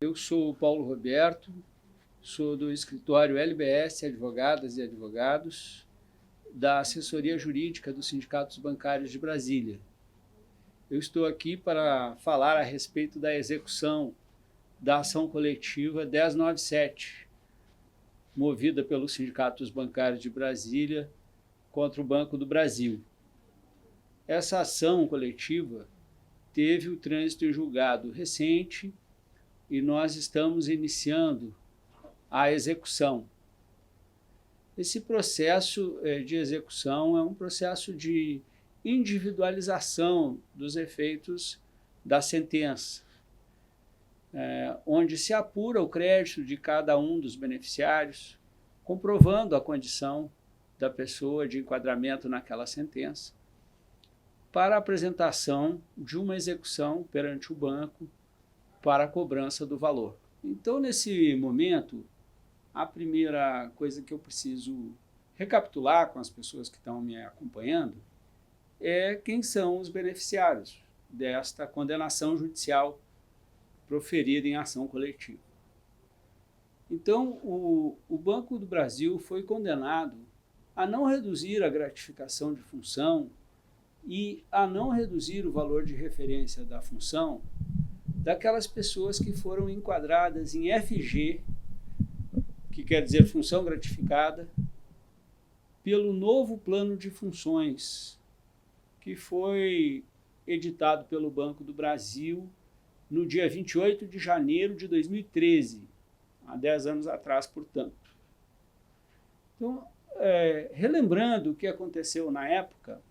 Eu sou o Paulo Roberto, sou do escritório LBS Advogadas e Advogados, da assessoria jurídica dos Sindicatos Bancários de Brasília. Eu estou aqui para falar a respeito da execução da ação coletiva 1097, movida pelos Sindicatos Bancários de Brasília contra o Banco do Brasil. Essa ação coletiva teve o trânsito em julgado recente e nós estamos iniciando a execução. Esse processo de execução é um processo de individualização dos efeitos da sentença, onde se apura o crédito de cada um dos beneficiários, comprovando a condição da pessoa de enquadramento naquela sentença, para a apresentação de uma execução perante o banco para a cobrança do valor. Então, nesse momento, a primeira coisa que eu preciso recapitular com as pessoas que estão me acompanhando é quem são os beneficiários desta condenação judicial proferida em ação coletiva. Então, o Banco do Brasil foi condenado a não reduzir a gratificação de função e a não reduzir o valor de referência da função daquelas pessoas que foram enquadradas em FG, que quer dizer função gratificada, pelo novo plano de funções que foi editado pelo Banco do Brasil no dia 28 de janeiro de 2013, há 10 anos atrás, portanto. Então, relembrando o que aconteceu na época,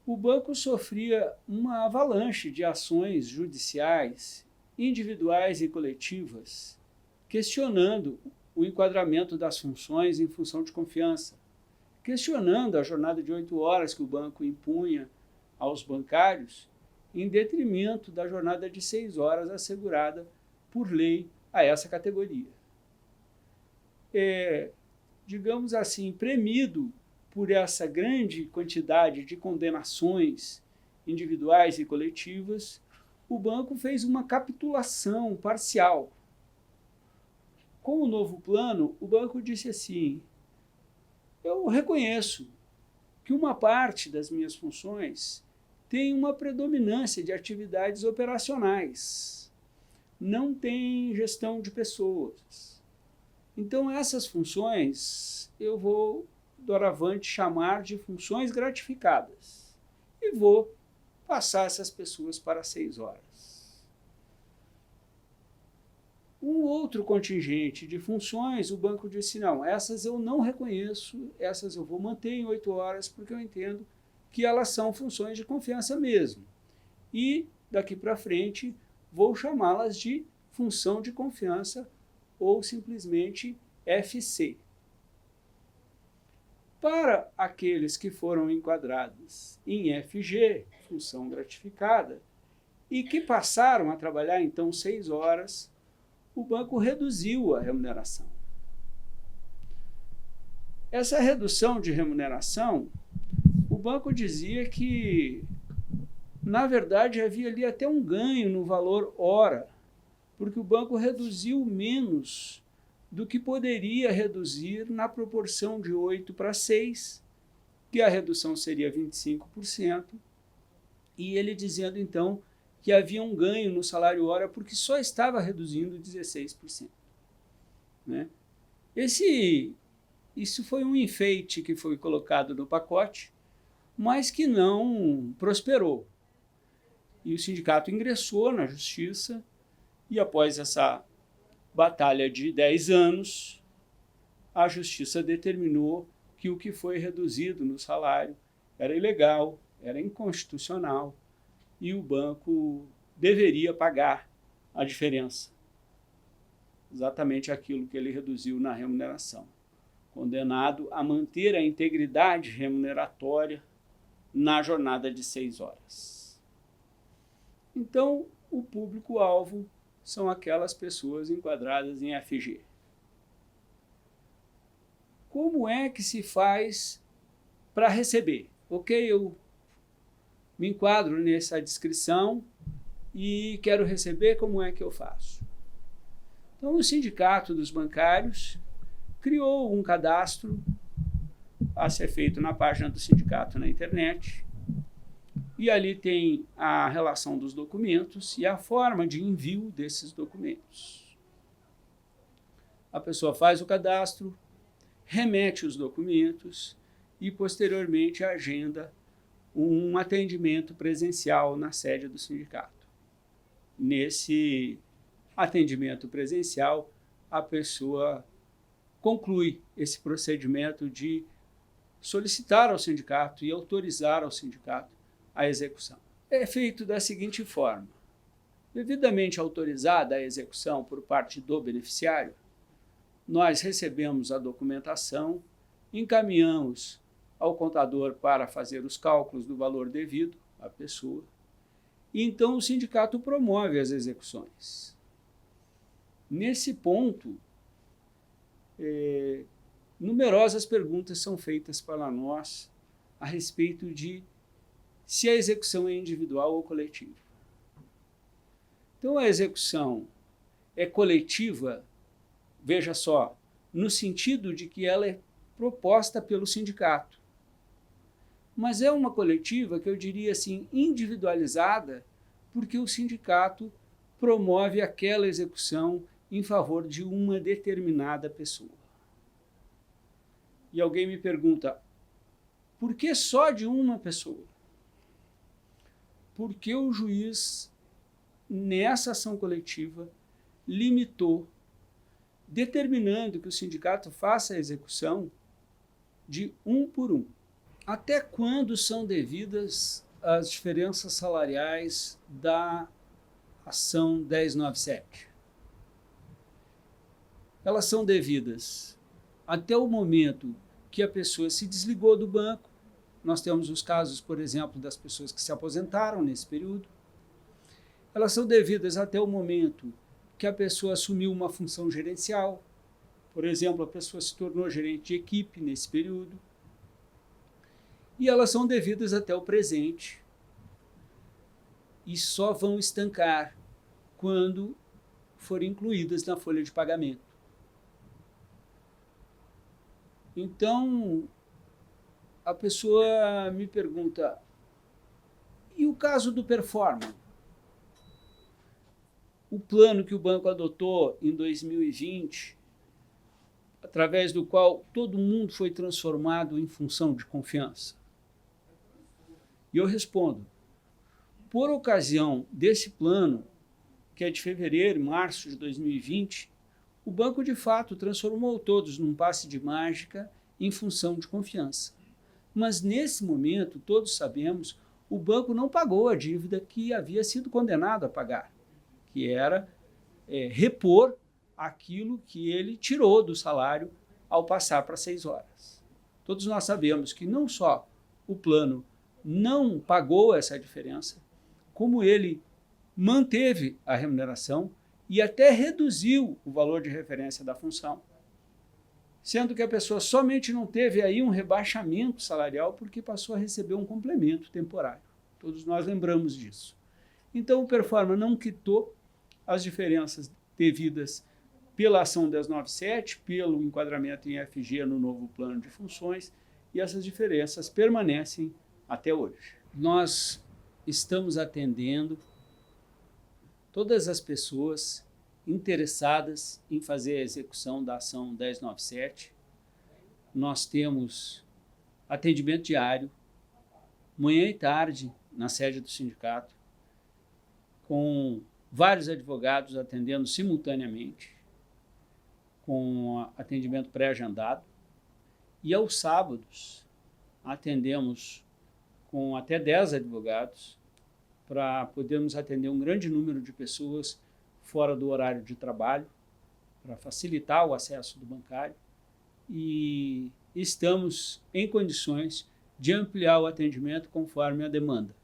o banco sofria uma avalanche de ações judiciais, individuais e coletivas, questionando o enquadramento das funções em função de confiança, questionando a jornada de 8 horas que o banco impunha aos bancários, em detrimento da jornada de 6 horas assegurada por lei a essa categoria. Digamos assim, premido por essa grande quantidade de condenações individuais e coletivas, o banco fez uma capitulação parcial. Com o novo plano, o banco disse assim: eu reconheço que uma parte das minhas funções tem uma predominância de atividades operacionais, não tem gestão de pessoas. Então, essas funções eu vou doravante chamar de funções gratificadas e vou passar essas pessoas para 6 horas. Um outro contingente de funções, o banco disse: não, essas eu não reconheço, essas eu vou manter em 8 horas, porque eu entendo que elas são funções de confiança mesmo. E, daqui para frente, vou chamá-las de função de confiança ou simplesmente FC. Para aqueles que foram enquadrados em FG, função gratificada, e que passaram a trabalhar, então, 6 horas, o banco reduziu a remuneração. Essa redução de remuneração, o banco dizia que, na verdade, havia ali até um ganho no valor hora, porque o banco reduziu menos do que poderia reduzir na proporção de 8 para 6, que a redução seria 25%, e ele dizendo, então, que havia um ganho no salário hora porque só estava reduzindo 16%. Né? Isso foi um enfeite que foi colocado no pacote, mas que não prosperou. E o sindicato ingressou na justiça e, após essa batalha de 10 anos, a justiça determinou que o que foi reduzido no salário era ilegal, era inconstitucional, e o banco deveria pagar a diferença. Exatamente aquilo que ele reduziu na remuneração. Condenado a manter a integridade remuneratória na jornada de 6 horas. Então, o público-alvo são aquelas pessoas enquadradas em FG. Como é que se faz para receber? Ok, eu me enquadro nessa descrição e quero receber, como é que eu faço? Então, o Sindicato dos Bancários criou um cadastro a ser feito na página do sindicato na internet, e ali tem a relação dos documentos e a forma de envio desses documentos. A pessoa faz o cadastro, remete os documentos e, posteriormente, agenda um atendimento presencial na sede do sindicato. Nesse atendimento presencial, a pessoa conclui esse procedimento de solicitar ao sindicato e autorizar ao sindicato a execução. É feito da seguinte forma: devidamente autorizada a execução por parte do beneficiário, nós recebemos a documentação, encaminhamos ao contador para fazer os cálculos do valor devido à pessoa, e então o sindicato promove as execuções. Nesse ponto, numerosas perguntas são feitas para nós a respeito de se a execução é individual ou coletiva. Então, a execução é coletiva, veja só, no sentido de que ela é proposta pelo sindicato. Mas é uma coletiva que eu diria assim, individualizada, porque o sindicato promove aquela execução em favor de uma determinada pessoa. E alguém me pergunta, por que só de uma pessoa? Porque o juiz, nessa ação coletiva, limitou, determinando que o sindicato faça a execução de um por um. Até quando são devidas as diferenças salariais da ação 1097? Elas são devidas até o momento que a pessoa se desligou do banco. Nós temos os casos, por exemplo, das pessoas que se aposentaram nesse período. Elas são devidas até o momento que a pessoa assumiu uma função gerencial. Por exemplo, a pessoa se tornou gerente de equipe nesse período. E elas são devidas até o presente. E só vão estancar quando forem incluídas na folha de pagamento. Então, a pessoa me pergunta, e o caso do Performa? O plano que o banco adotou em 2020, através do qual todo mundo foi transformado em função de confiança? E eu respondo, por ocasião desse plano, que é de fevereiro e março de 2020, o banco de fato transformou todos num passe de mágica em função de confiança. Mas nesse momento, todos sabemos, o banco não pagou a dívida que havia sido condenado a pagar, que era repor aquilo que ele tirou do salário ao passar para 6 horas. Todos nós sabemos que não só o plano não pagou essa diferença, como ele manteve a remuneração e até reduziu o valor de referência da função, sendo que a pessoa somente não teve aí um rebaixamento salarial porque passou a receber um complemento temporário. Todos nós lembramos disso. Então, o Performa não quitou as diferenças devidas pela ação 1097, pelo enquadramento em FG no novo plano de funções, e essas diferenças permanecem até hoje. Nós estamos atendendo todas as pessoas interessadas em fazer a execução da ação 1097. Nós temos atendimento diário, manhã e tarde, na sede do sindicato, com vários advogados atendendo simultaneamente, com atendimento pré-agendado. E aos sábados, atendemos com até 10 advogados, para podermos atender um grande número de pessoas fora do horário de trabalho, para facilitar o acesso do bancário, e estamos em condições de ampliar o atendimento conforme a demanda.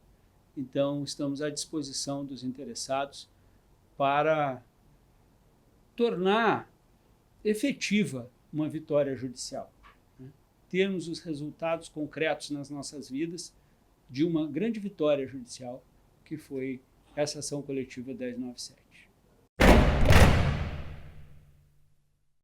Então, estamos à disposição dos interessados para tornar efetiva uma vitória judicial, né? Termos os resultados concretos nas nossas vidas de uma grande vitória judicial, que foi essa ação coletiva 1097.